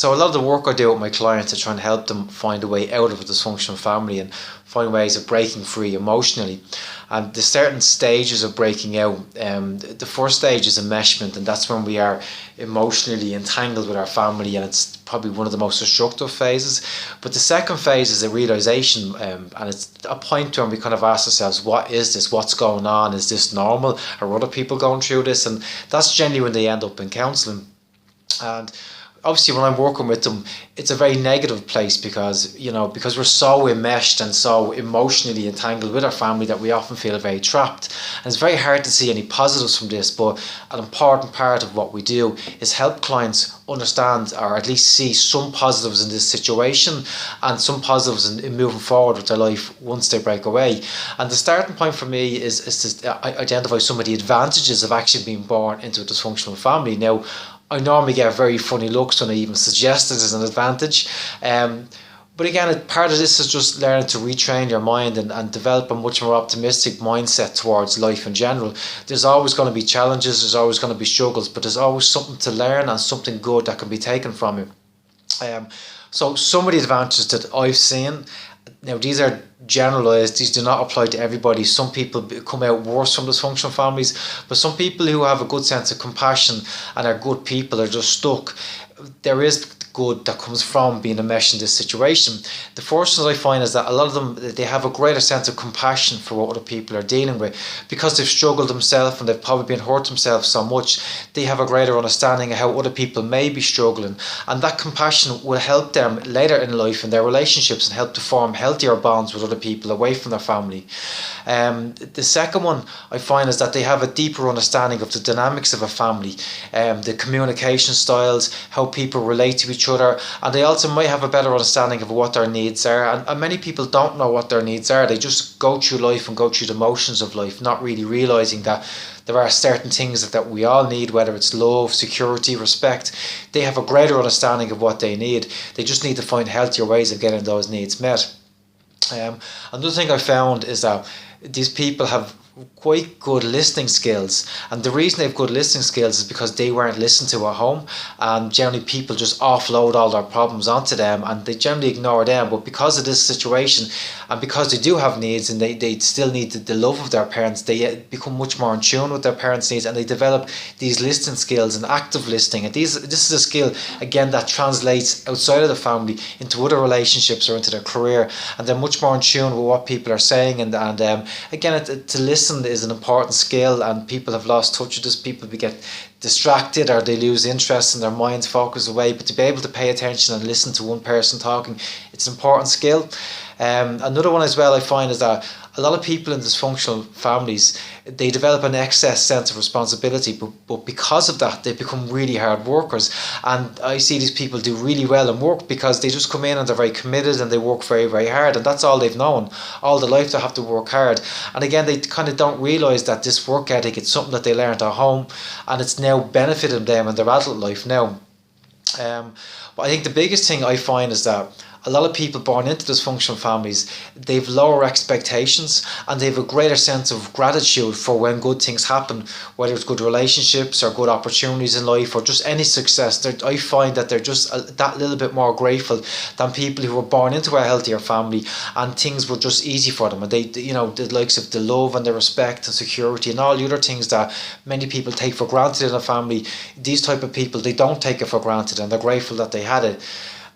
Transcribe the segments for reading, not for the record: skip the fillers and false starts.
So a lot of the work I do with my clients is trying to help them find a way out of a dysfunctional family and find ways of breaking free emotionally. And there's certain stages of breaking out. The first stage is enmeshment, and that's when we are emotionally entangled with our family, and it's probably one of the most destructive phases. But the second phase is a realization, and it's a point when we kind of ask ourselves, what is this? What's going on? Is this normal? Are other people going through this? And that's generally when they end up in counselling. And obviously when I'm working with them, it's a very negative place because we're so enmeshed and so emotionally entangled with our family that we often feel very trapped. And it's very hard to see any positives from this, but an important part of what we do is help clients understand, or at least see some positives in this situation and some positives in moving forward with their life once they break away. And the starting point for me is to identify some of the advantages of actually being born into a dysfunctional family. Now, I normally get very funny looks when I even suggest it as an advantage. But again, part of this is just learning to retrain your mind and develop a much more optimistic mindset towards life in general. There's always going to be challenges, there's always going to be struggles, but there's always something to learn and something good that can be taken from you. So some of the advantages that I've seen, now these are generalized, these do not apply to everybody. Some people come out worse from dysfunctional families, but some people who have a good sense of compassion and are good people are just stuck. There is good that comes from being enmeshed in this situation. The first thing I find is that a lot of them, they have a greater sense of compassion for what other people are dealing with, because they've struggled themselves and they've probably been hurt themselves so much. They have a greater understanding of how other people may be struggling, and that compassion will help them later in life in their relationships and help to form healthier bonds with other people away from their family. The second one I find is that they have a deeper understanding of the dynamics of a family, the communication styles, how people relate to each other, and they also might have a better understanding of what their needs are. And many people don't know what their needs are. They just go through life and go through the motions of life, not really realizing that there are certain things that we all need, whether it's love, security, respect. They have a greater understanding of what they need. They just need to find healthier ways of getting those needs met. Another thing I found is that these people have quite good listening skills, and the reason they have good listening skills is because they weren't listened to at home, and generally people just offload all their problems onto them and they generally ignore them. But because of this situation, and because they do have needs and they still need the love of their parents, they become much more in tune with their parents' needs, and they develop these listening skills and active listening. And this is a skill again that translates outside of the family into other relationships or into their career, and they're much more in tune with what people are saying. And again, to listen is an important skill, and people have lost touch with this. People get distracted or they lose interest and their minds focus away, but to be able to pay attention and listen to one person talking, it's an important skill. Another one as well I find is that a lot of people in dysfunctional families, they develop an excess sense of responsibility, but because of that they become really hard workers. And I see these people do really well in work because they just come in and they're very committed and they work very, very hard, and that's all they've known all their life. They have to work hard, and again they kind of don't realise that this work ethic, it's something that they learned at home and it's now benefiting them in their adult life now. But I think the biggest thing I find is that a lot of people born into dysfunctional families, they've lower expectations and they have a greater sense of gratitude for when good things happen, whether it's good relationships or good opportunities in life or just any success. I find that they're just that little bit more grateful than people who were born into a healthier family and things were just easy for them. And they, the likes of the love and the respect and security and all the other things that many people take for granted in a family, these type of people, they don't take it for granted and they're grateful that they had it.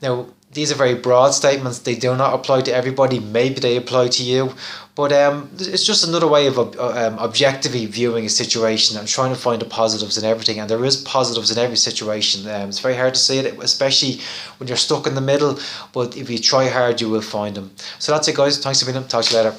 Now, these are very broad statements. They do not apply to everybody. Maybe they apply to you. But it's just another way of objectively viewing a situation and trying to find the positives in everything. And there is positives in every situation. It's very hard to see it, especially when you're stuck in the middle. But if you try hard, you will find them. So that's it, guys. Thanks for being here. Talk to you later.